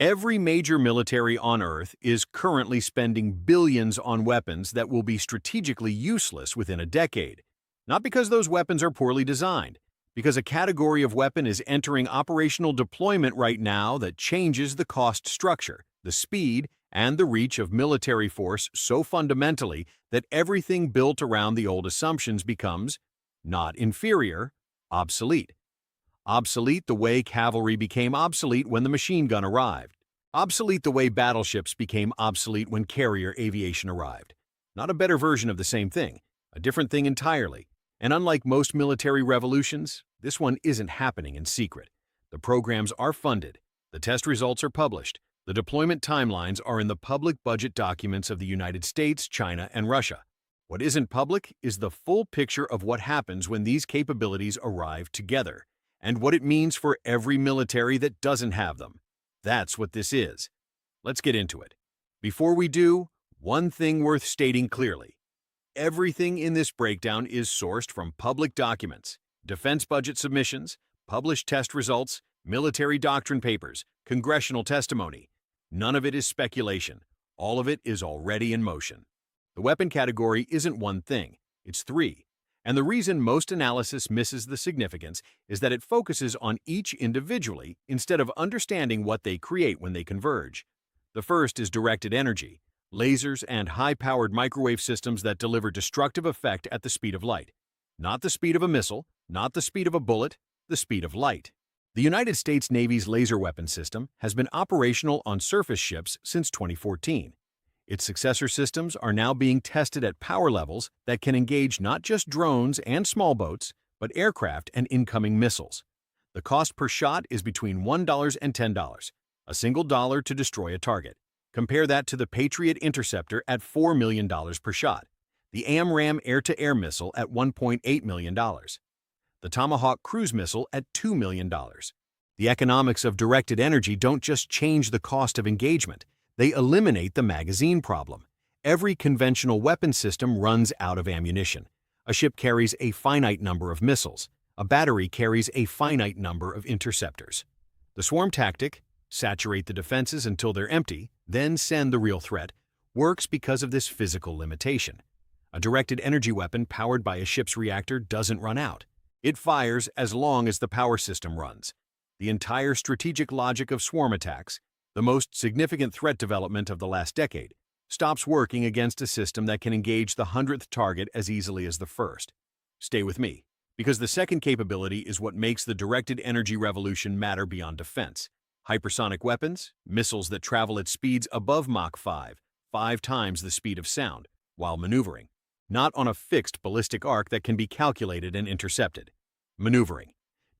Every major military on Earth is currently spending billions on weapons that will be strategically useless within a decade. Not because those weapons are poorly designed, because a category of weapon is entering operational deployment right now that changes the cost structure, the speed, and the reach of military force so fundamentally that everything built around the old assumptions becomes not inferior, obsolete. Obsolete the way cavalry became obsolete when the machine gun arrived. Obsolete the way battleships became obsolete when carrier aviation arrived. Not a better version of the same thing, a different thing entirely. And unlike most military revolutions, this one isn't happening in secret. The programs are funded, the test results are published, the deployment timelines are in the public budget documents of the United States, China, and Russia. What isn't public is the full picture of what happens when these capabilities arrive together, and what it means for every military that doesn't have them. That's what this is. Let's get into it. Before we do, one thing worth stating clearly. Everything in this breakdown is sourced from public documents, defense budget submissions, published test results, military doctrine papers, congressional testimony. None of it is speculation. All of it is already in motion. The weapon category isn't one thing, it's three. And the reason most analysis misses the significance is that it focuses on each individually instead of understanding what they create when they converge. The first is directed energy, lasers and high-powered microwave systems that deliver destructive effect at the speed of light. Not the speed of a missile, not the speed of a bullet, the speed of light. The United States Navy's laser weapon system has been operational on surface ships since 2014. Its successor systems are now being tested at power levels that can engage not just drones and small boats, but aircraft and incoming missiles. The cost per shot is between $1 and $10, a single dollar to destroy a target. Compare that to the Patriot Interceptor at $4 million per shot, the AMRAAM air-to-air missile at $1.8 million, the Tomahawk cruise missile at $2 million. The economics of directed energy don't just change the cost of engagement, they eliminate the magazine problem. Every conventional weapon system runs out of ammunition. A ship carries a finite number of missiles. A battery carries a finite number of interceptors. The swarm tactic, saturate the defenses until they're empty, then send the real threat, works because of this physical limitation. A directed energy weapon powered by a ship's reactor doesn't run out. It fires as long as the power system runs. The entire strategic logic of swarm attacks, the most significant threat development of the last decade, stops working against a system that can engage the 100th target as easily as the first. Stay with me, because the second capability is what makes the directed energy revolution matter beyond defense. Hypersonic weapons, missiles that travel at speeds above Mach 5, 5 times the speed of sound, while maneuvering, not on a fixed ballistic arc that can be calculated and intercepted. Maneuvering.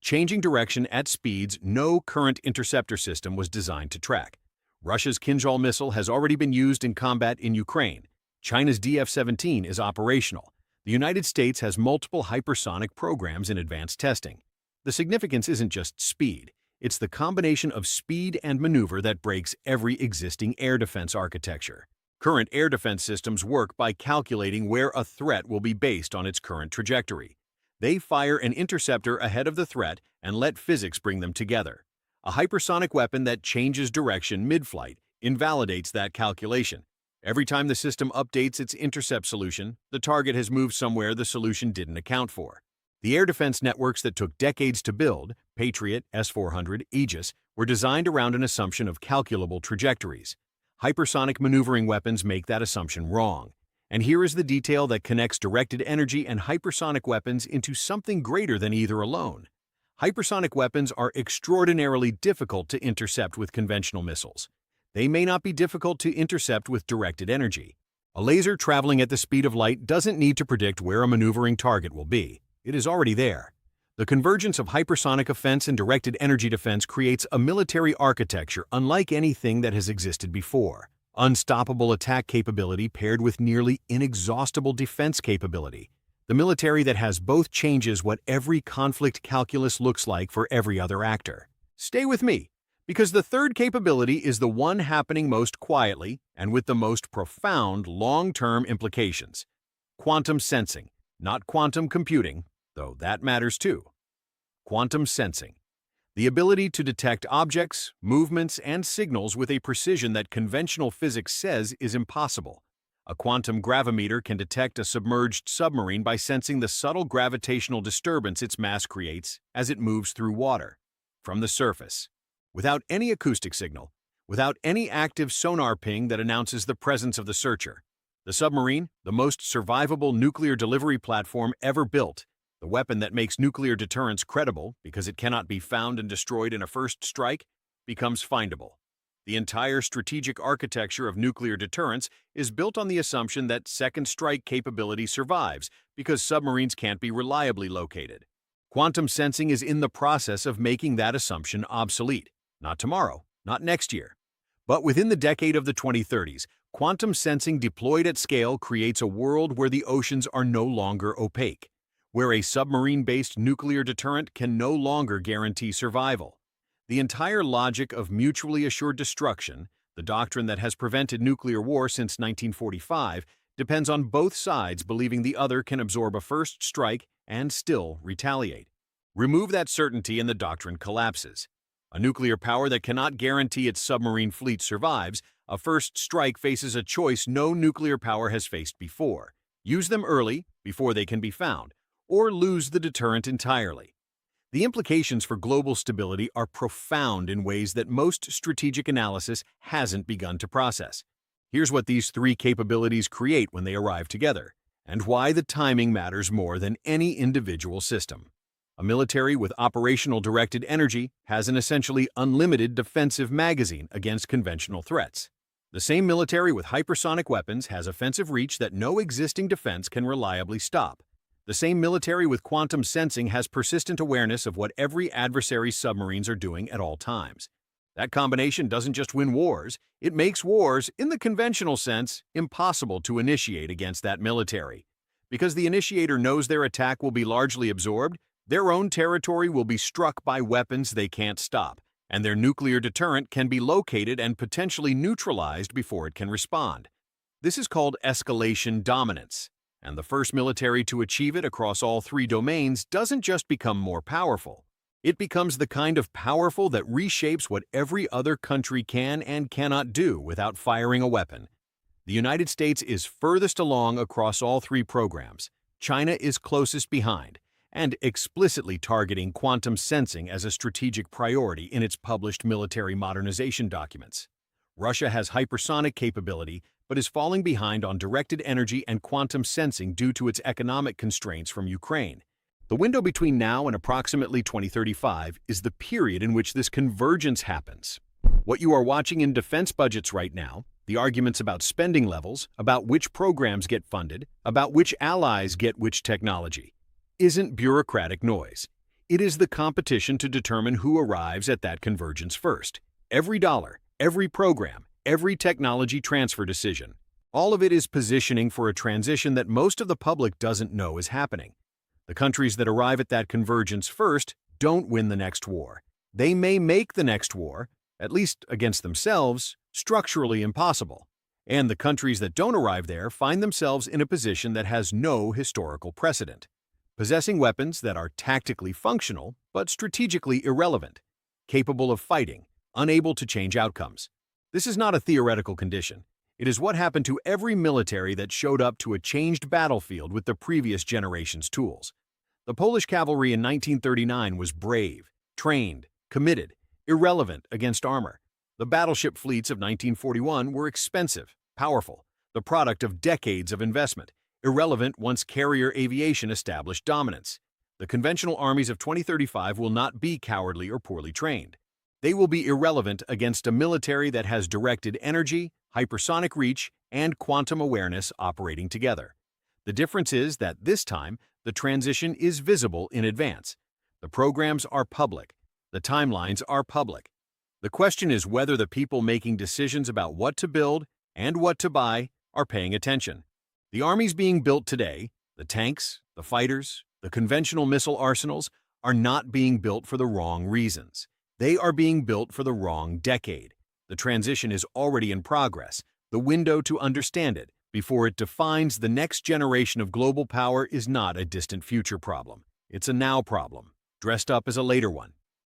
Changing direction at speeds no current interceptor system was designed to track. Russia's Kinzhal missile has already been used in combat in Ukraine. China's DF-17 is operational. The United States has multiple hypersonic programs in advanced testing. The significance isn't just speed. It's the combination of speed and maneuver that breaks every existing air defense architecture. Current air defense systems work by calculating where a threat will be based on its current trajectory. They fire an interceptor ahead of the threat and let physics bring them together. A hypersonic weapon that changes direction mid-flight invalidates that calculation. Every time the system updates its intercept solution, the target has moved somewhere the solution didn't account for. The air defense networks that took decades to build, Patriot, S-400, Aegis, were designed around an assumption of calculable trajectories. Hypersonic maneuvering weapons make that assumption wrong. And here is the detail that connects directed energy and hypersonic weapons into something greater than either alone. Hypersonic weapons are extraordinarily difficult to intercept with conventional missiles. They may not be difficult to intercept with directed energy. A laser traveling at the speed of light doesn't need to predict where a maneuvering target will be. It is already there. The convergence of hypersonic offense and directed energy defense creates a military architecture unlike anything that has existed before. Unstoppable attack capability paired with nearly inexhaustible defense capability. The military that has both changes what every conflict calculus looks like for every other actor. Stay with me, because the third capability is the one happening most quietly and with the most profound long-term implications. Quantum sensing, not quantum computing, though that matters too. Quantum sensing. The ability to detect objects, movements, and signals with a precision that conventional physics says is impossible. A quantum gravimeter can detect a submerged submarine by sensing the subtle gravitational disturbance its mass creates as it moves through water. From the surface, without any acoustic signal, without any active sonar ping that announces the presence of the searcher. The submarine, the most survivable nuclear delivery platform ever built, the weapon that makes nuclear deterrence credible because it cannot be found and destroyed in a first strike, becomes findable. The entire strategic architecture of nuclear deterrence is built on the assumption that second strike capability survives because submarines can't be reliably located. Quantum sensing is in the process of making that assumption obsolete. Not tomorrow, not next year. But within the decade of the 2030s, quantum sensing deployed at scale creates a world where the oceans are no longer opaque, where a submarine-based nuclear deterrent can no longer guarantee survival. The entire logic of mutually assured destruction, the doctrine that has prevented nuclear war since 1945, depends on both sides believing the other can absorb a first strike and still retaliate. Remove that certainty and the doctrine collapses. A nuclear power that cannot guarantee its submarine fleet survives, a first strike faces a choice no nuclear power has faced before. Use them early, before they can be found, or lose the deterrent entirely. The implications for global stability are profound in ways that most strategic analysis hasn't begun to process. Here's what these three capabilities create when they arrive together, and why the timing matters more than any individual system. A military with operational directed energy has an essentially unlimited defensive magazine against conventional threats. The same military with hypersonic weapons has offensive reach that no existing defense can reliably stop. The same military with quantum sensing has persistent awareness of what every adversary's submarines are doing at all times. That combination doesn't just win wars, it makes wars, in the conventional sense, impossible to initiate against that military. Because the initiator knows their attack will be largely absorbed, their own territory will be struck by weapons they can't stop, and their nuclear deterrent can be located and potentially neutralized before it can respond. This is called escalation dominance, and the first military to achieve it across all three domains doesn't just become more powerful. It becomes the kind of powerful that reshapes what every other country can and cannot do without firing a weapon. The United States is furthest along across all three programs. China is closest behind, and explicitly targeting quantum sensing as a strategic priority in its published military modernization documents. Russia has hypersonic capability, but is falling behind on directed energy and quantum sensing due to its economic constraints from Ukraine. The window between now and approximately 2035 is the period in which this convergence happens. What you are watching in defense budgets right now, the arguments about spending levels, about which programs get funded, about which allies get which technology, isn't bureaucratic noise. It is the competition to determine who arrives at that convergence first. Every dollar, every program, every technology transfer decision, all of it is positioning for a transition that most of the public doesn't know is happening. The countries that arrive at that convergence first don't win the next war. They may make the next war, at least against themselves, structurally impossible. And the countries that don't arrive there find themselves in a position that has no historical precedent. Possessing weapons that are tactically functional but strategically irrelevant, capable of fighting, unable to change outcomes. This is not a theoretical condition. It is what happened to every military that showed up to a changed battlefield with the previous generation's tools. The Polish cavalry in 1939 was brave, trained, committed, irrelevant against armor. The battleship fleets of 1941 were expensive, powerful, the product of decades of investment, irrelevant once carrier aviation established dominance. The conventional armies of 2035 will not be cowardly or poorly trained. They will be irrelevant against a military that has directed energy, hypersonic reach, and quantum awareness operating together. The difference is that this time, the transition is visible in advance. The programs are public. The timelines are public. The question is whether the people making decisions about what to build and what to buy are paying attention. The armies being built today, the tanks, the fighters, the conventional missile arsenals, are not being built for the wrong reasons. They are being built for the wrong decade. The transition is already in progress. The window to understand it before it defines the next generation of global power is not a distant future problem. It's a now problem, dressed up as a later one.